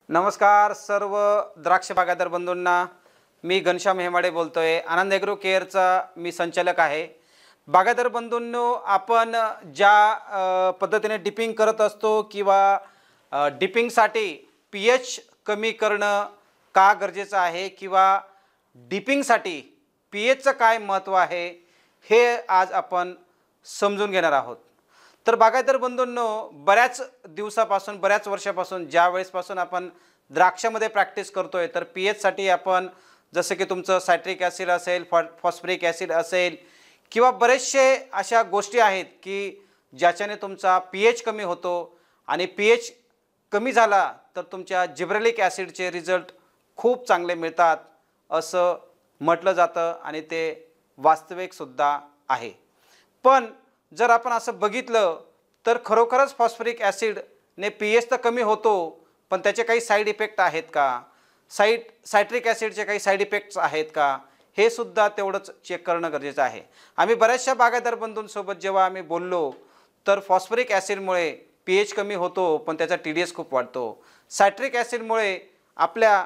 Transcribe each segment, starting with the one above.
नमस्कार सर्व द्राक्ष बागायतदार बंधूंना, मी घनश्याम हेमाडे बोलतोय। आनंद ॲग्रो केअरचा मी संचालक आहे। बागायतदार बंधूंनो, आपण ज्या पद्धतीने डिपिंग करत असतो किंवा डिपिंगसाठी पीएच कमी करणं का गरजेचं आहे किंवा डिपिंगसाठी पीएचचं काय महत्त्व आहे हे आज आपण समजून घेणार आहोत। तर बागायतदार बंधूंनो, बऱ्याच दिवसापासून बऱ्याच वर्षापासून ज्या वेळेसपासून आपण द्राक्षामध्ये प्रॅक्टिस करतोय तर पीएचसाठी आपण जसं की तुमचं सायट्रिक ॲसिड असेल, फॉस्फरिक ॲसिड असेल किंवा बरेचसे अशा गोष्टी आहेत की ज्याच्याने तुमचा पीएच कमी होतो आणि पीएच कमी झाला तर तुमच्या जिब्रेलिक ॲसिडचे रिझल्ट खूप चांगले मिळतात असं म्हटलं जातं आणि ते वास्तविकसुद्धा आहे। पण जर आपण असं बघितलं तर खरोखरच फॉस्फरिक ॲसिडने पीएच तर कमी होतो, पण त्याचे काही साईड इफेक्ट आहेत का, सायट्रिक ॲसिडचे काही साईड इफेक्ट्स आहेत का, हे सुद्धा तेवढंच चेक करणं गरजेचं आहे। आम्ही बऱ्याचशा बागायतदार बंधूंसोबत जेव्हा आम्ही बोललो तर फॉस्फरिक ॲसिडमुळे पीएच कमी होतो पण त्याचा TDS खूप वाढतो, सायट्रिक ॲसिडमुळे आपल्या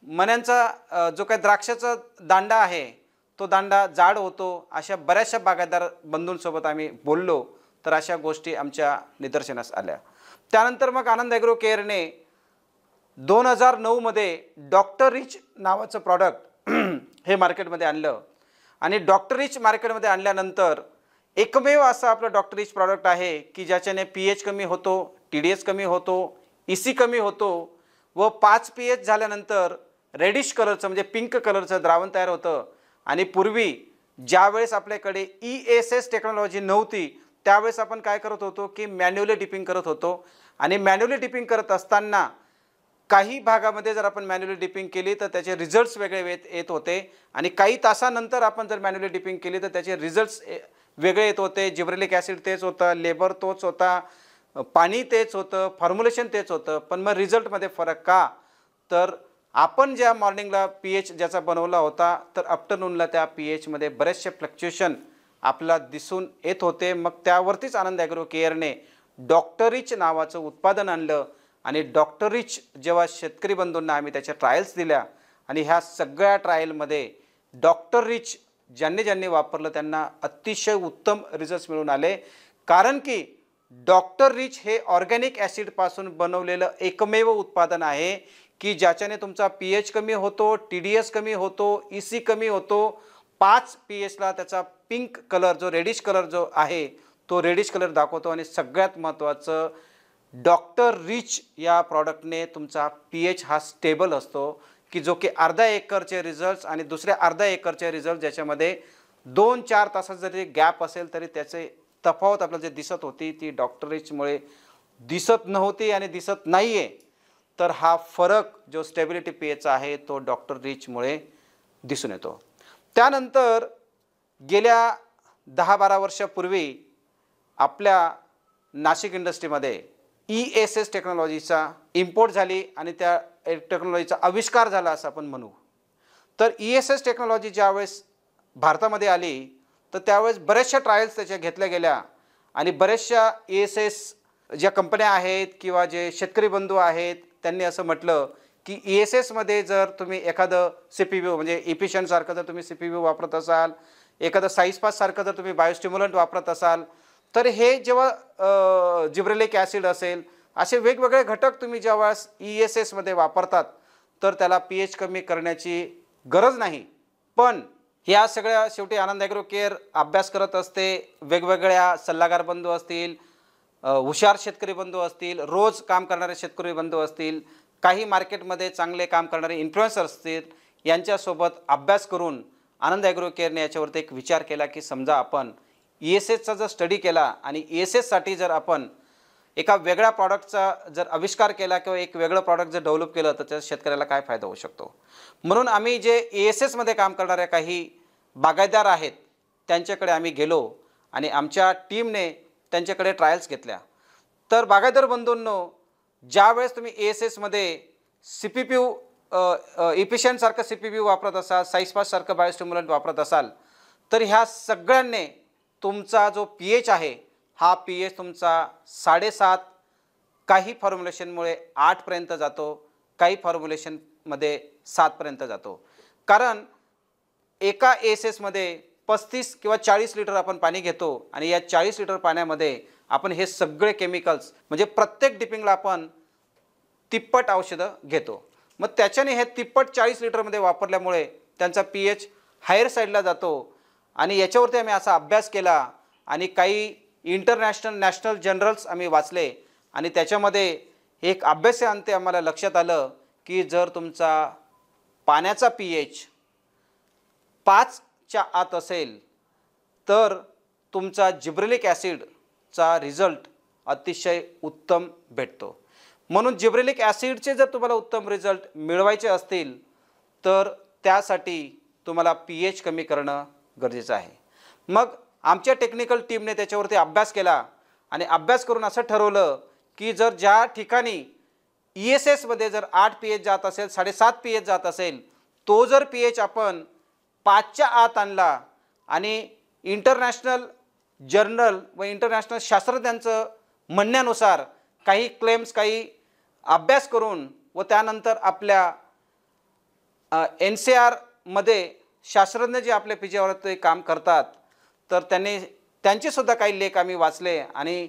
मण्यांचा जो काही द्राक्षाचा दांडा आहे तो दांडा जाड होतो, अशा बऱ्याचशा बागायतदार बंधूंसोबत आम्ही बोललो तर अशा गोष्टी आमच्या निदर्शनास आल्या। त्यानंतर मग आनंद ॲग्रो केअरने 2009 मध्ये डॉक्टर रिच नावाचं प्रॉडक्ट हे मार्केटमध्ये आणलं आणि डॉक्टर रिच मार्केटमध्ये आणल्यानंतर एकमेव असं आपलं डॉक्टर रिच प्रॉडक्ट आहे की ज्याच्याने पीएच कमी होतो, TDS कमी होतो, EC कमी होतो व 5 pH झाल्यानंतर रेडिश कलरचं म्हणजे पिंक कलरचं द्रावण तयार होतं। आणि पूर्वी ज्यावेळेस आपल्याकडे ESS टेक्नॉलॉजी नव्हती त्यावेळेस आपण काय करत होतो की मॅन्युअली डिपिंग करत होतो आणि मॅन्युअली डिपिंग करत असताना काही भागामध्ये जर आपण मॅन्युअली डिपिंग केली तर त्याचे रिझल्ट्स वेगळे येत होते आणि काही तासानंतर आपण जर मॅन्युअली डिपिंग केली तर त्याचे रिझल्ट्स वेगळे येत होते। जिब्रेलिक ॲसिड तेच होतं, लेबर तोच होता, पाणी तेच होतं, फॉर्म्युलेशन तेच होतं, पण मग रिझल्टमध्ये फरक का? तर आपण ज्या मॉर्निंगला पीएच ज्याचा बनवला होता तर आफ्टरनूनला त्या पीएचमध्ये बरेचसे फ्लक्च्युएशन आपल्याला दिसून येत होते। मग त्यावरतीच आनंद ॲग्रो केअरने डॉक्टर रिच नावाचं उत्पादन आणलं आणि डॉक्टर रिच जेव्हा शेतकरी बंधूंना आम्ही त्याच्या ट्रायल्स दिल्या आणि ह्या सगळ्या ट्रायलमध्ये डॉक्टर रिच ज्यांनी वापरलं त्यांना अतिशय उत्तम रिझल्ट्स मिळून आले, कारण की डॉक्टर रिच हे ऑर्गॅनिक ॲसिडपासून बनवलेलं एकमेव उत्पादन आहे की ज्याच्याने तुमचा पीएच कमी होतो, TDS कमी होतो, EC कमी होतो, 5 pHला त्याचा पिंक कलर जो रेडिश कलर जो आहे तो रेडिश कलर दाखवतो आणि सगळ्यात महत्त्वाचं डॉक्टर रिच या प्रॉडक्टने तुमचा पीएच हा स्टेबल असतो की जो की अर्धा एकरचे रिझल्ट्स आणि दुसऱ्या अर्धा एकरचे रिझल्ट ज्याच्यामध्ये 2-4 तासाचा जरी गॅप असेल तरी त्याचे तफावत आपल्याला जे दिसत होती ती डॉक्टर रिचमुळे दिसत नव्हती आणि दिसत नाही आहे। तर हा फरक जो स्टेबिलिटी पीएचचा आहे तो डॉक्टर रिचमुळे दिसून येतो। त्यानंतर गेल्या 10-12 वर्षापूर्वी आपल्या नाशिक इंडस्ट्रीमध्ये ESS टेक्नॉलॉजीचा इम्पोर्ट झाली आणि त्या टेक्नॉलॉजीचा आविष्कार झाला असं आपण म्हणू। तर ESS टेक्नॉलॉजी ज्यावेळेस भारतामध्ये आली तर त्यावेळेस बऱ्याचशा ट्रायल्स त्याच्या घेतल्या गेल्या आणि बऱ्याचशा ESS ज्या कंपन्या आहेत किंवा जे शेतकरी बंधू आहेत त्यांनी असं म्हटलं की ESSमध्ये जर तुम्ही एखादं CPV म्हणजे इफिशियंटसारखं जर तुम्ही CPV वापरत असाल, एखादं साईस्पास सारखं जर तुम्ही बायोस्टिम्युलंट वापरत असाल तर हे जेव्हा जिब्रेलिक ॲसिड असेल असे वेगवेगळे घटक तुम्ही जेव्हा ESSमध्ये वापरतात तर त्याला पीएच कमी करण्याची गरज नाही। पण ह्या सगळ्या शेवटी आनंद ॲग्रो केअर अभ्यास करत असते, वेगवेगळ्या सल्लागार बंधू असतील, हुशार शेतकरी बंधू असतील, रोज काम करणारे शेतकरी बंधू असतील, काही मार्केटमध्ये चांगले काम करणारे इन्फ्लुएन्सर्स असतील, यांच्यासोबत अभ्यास करून आनंद ॲग्रो केअरने याच्यावरती एक विचार केला की समजा आपण ESSचा जर स्टडी केला आणि ESSसाठी जर आपण एका वेगळ्या प्रॉडक्टचा जर आविष्कार केला किंवा एक वेगळं प्रॉडक्ट जर डेव्हलप केलं तर त्या शेतकऱ्याला काय फायदा होऊ शकतो। म्हणून आम्ही जे ESSमध्ये काम करणाऱ्या काही बागायतदार आहेत त्यांच्याकडे आम्ही गेलो आणि आमच्या टीमने त्यांच्याकडे ट्रायल्स घेतल्या। तर बागायतदार बंधूंनो, ज्यावेळेस तुम्ही ESSमध्ये CPV इफिशियंटसारखं CPV वापरत असाल, साईस्पाससारखं बायोस्टिम्युलंट वापरत असाल तर ह्या सगळ्यांनी तुमचा जो पीएच आहे हा पीएच तुमचा 7.5 काही फॉर्म्युलेशनमुळे 8 पर्यंत जातो काही फॉर्म्युलेशनमध्ये 7 पर्यंत जातो. कारण एका एसएसमध्ये 35 किंवा 40 लिटर आपण पाणी घेतो आणि या 40 लिटर पाण्यामध्ये आपण हे सगळे केमिकल्स म्हणजे प्रत्येक डिपिंगला आपण तिप्पट औषधं घेतो. मग त्याच्याने हे तिप्पट 40 लिटरमध्ये वापरल्यामुळे त्यांचा pH हायर साईडला जातो. आणि याच्यावरती आम्ही असा अभ्यास केला आणि काही इंटरनॅशनल नॅशनल जर्नल्स आम्ही वाचले आणि त्याच्यामध्ये एक अभ्यासाअंती आम्हाला लक्षात आलं की जर तुमचा पाण्याचा pH 5च्या आत असेल तर तुमचा जिब्रेलिक ॲसिडचा रिझल्ट अतिशय उत्तम भेटतो. म्हणून जिब्रेलिक ॲसिडचे जर तुम्हाला उत्तम रिझल्ट मिळवायचे असतील तर त्यासाठी तुम्हाला pH कमी करणं गरजेचं आहे. मग आमच्या टेक्निकल टीमने त्याच्यावरती अभ्यास केला आणि अभ्यास करून असं ठरवलं की जर ज्या ठिकाणी ESSमध्ये जर 8 pH जात असेल 7.5 pH जात असेल तो जर pH आपण 5च्या आत आणला आणि इंटरनॅशनल जर्नल व इंटरनॅशनल शास्त्रज्ञांचं म्हणण्यानुसार काही क्लेम्स काही अभ्यास करून व त्यानंतर आपल्या NCR शास्त्रज्ञ जे आपल्या पिजावरती काम करतात तर त्यांचेसुद्धा काही लेख आम्ही वाचले आणि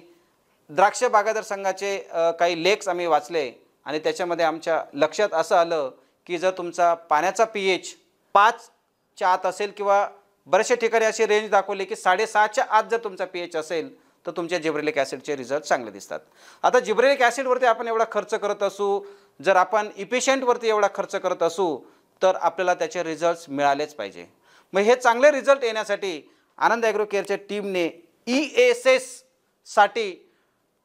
द्राक्ष बागायतदार संघाचे काही लेख आम्ही वाचले आणि त्याच्यामध्ये आमच्या लक्षात असं आलं की जर तुमचा पाण्याचा pH 5च्या आत असेल किंवा बऱ्याचशा ठिकाणी अशी रेंज दाखवली की 6.5च्या आत जर तुमचा pH असेल तर तुमच्या जिब्रेलिक ॲसिडचे रिझल्ट चांगले दिसतात. आता जिब्रेलिक ॲसिडवरती आपण एवढा खर्च करत असू जर आपण इफिशियंटवरती एवढा खर्च करत असू तर आपल्याला त्याचे रिझल्ट्स मिळालेच पाहिजे. मग हे चांगले रिझल्ट येण्यासाठी आनंद ॲग्रो केअरच्या टीमने ESSसाठी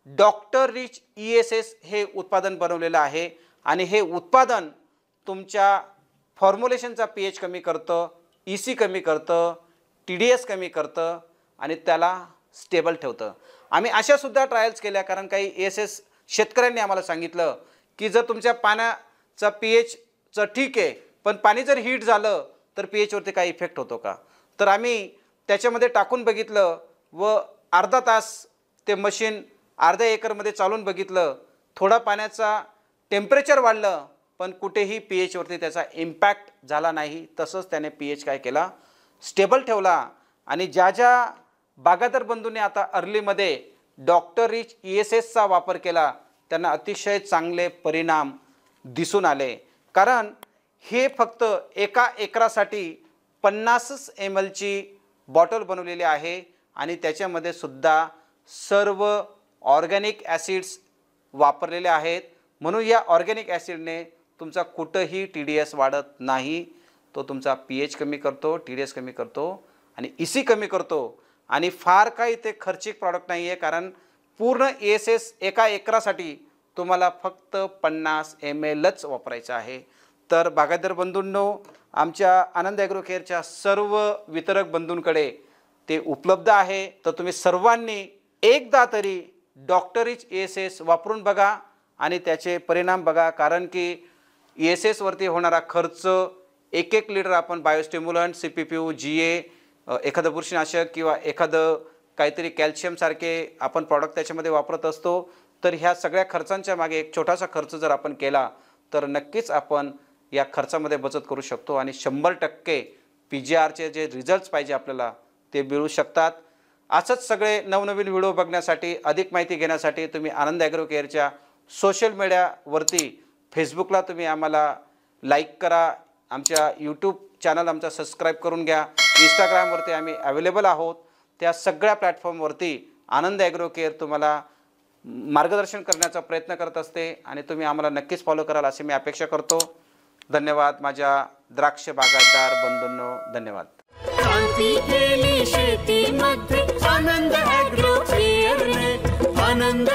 डॉक्टर रिच ESS हे उत्पादन बनवलेलं आहे आणि हे उत्पादन तुमच्या फॉर्म्युलेशनचा pH कमी करतं, EC कमी करतं, TDS कमी करतं आणि त्याला स्टेबल ठेवतं. आम्ही अशासुद्धा ट्रायल्स केल्या कारण काही ESS शेतकऱ्यांनी आम्हाला सांगितलं की जर तुमच्या पाण्याचा pHचं ठीक आहे पण पाणी जर हीट झालं तर pHवरती काही इफेक्ट होतो का. तर आम्ही त्याच्यामध्ये टाकून बघितलं व अर्धा तास ते मशीन अर्ध्या एकरमध्ये चालून बघितलं. थोडा पाण्याचा टेम्परेचर वाढलं पण कुठेही pHवरती त्याचा इम्पॅक्ट झाला नाही. तसंच त्याने pH काय केला स्टेबल ठेवला. आणि ज्या ज्या बागायतदार बंधूंनी आता अर्लीमध्ये डॉक्टर रिच ESSचा वापर केला त्यांना अतिशय चांगले परिणाम दिसून आले. कारण हे फक्त एका एकरासाठी 50 mlची बॉटल बनवलेली आहे आणि त्याच्यामध्ये सुद्धा सर्व ऑर्गॅनिक ॲसिड्स वापरलेले आहेत. म्हणून या ऑर्गॅनिक ॲसिडने तुमचा कुठंही TDS वाढत नाही. तो तुमचा pH कमी करतो, TDS कमी करतो आणि EC कमी करतो. आणि फार काही ते खर्चिक प्रॉडक्ट नाही आहे कारण पूर्ण ESS एका एकरासाठी तुम्हाला फक्त 50 mlच वापरायचं आहे. तर बागायतदार बंधूंनो आमच्या आनंद ॲग्रो केअरच्या सर्व वितरक बंधूंकडे ते उपलब्ध आहे. तर तुम्ही सर्वांनी एकदा तरी डॉक्टर रिच ESS वापरून बघा आणि त्याचे परिणाम बघा. कारण की ESSवरती होणारा खर्च 1 लिटर आपण बायोस्टिम्युलंट CPPU GA एखादं बुरशीनाशक किंवा एखादं काहीतरी कॅल्शियमसारखे आपण प्रॉडक्ट त्याच्यामध्ये वापरत असतो. तर ह्या सगळ्या खर्चांच्या मागे एक छोटासा खर्च जर आपण केला तर नक्कीच आपण या खर्चामध्ये बचत करू शकतो आणि 100% PGRचे जे रिझल्ट्स पाहिजे आपल्याला ते मिळू शकतात. असंच सगळे नवनवीन व्हिडिओ बघण्यासाठी अधिक माहिती घेण्यासाठी तुम्ही आनंद ॲग्रो केअरच्या सोशल मीडियावरती फेसबुकला तुम्ही आम्हाला लाईक करा, आमच्या यूट्यूब चॅनल आमचा सबस्क्राईब करून घ्या, इंस्टाग्रामवरती आम्ही अवेलेबल आहोत. त्या सगळ्या प्लॅटफॉर्मवरती आनंद ॲग्रो केअर तुम्हाला मार्गदर्शन करण्याचा प्रयत्न करत असते आणि तुम्ही आम्हाला नक्कीच फॉलो कराल अशी मी अपेक्षा करतो. धन्यवाद माझ्या द्राक्ष बागायतदार बंधूंनो, धन्यवाद. क्रांती केली शेतीमध्ये आनंद ॲग्रो केअरने, आनंद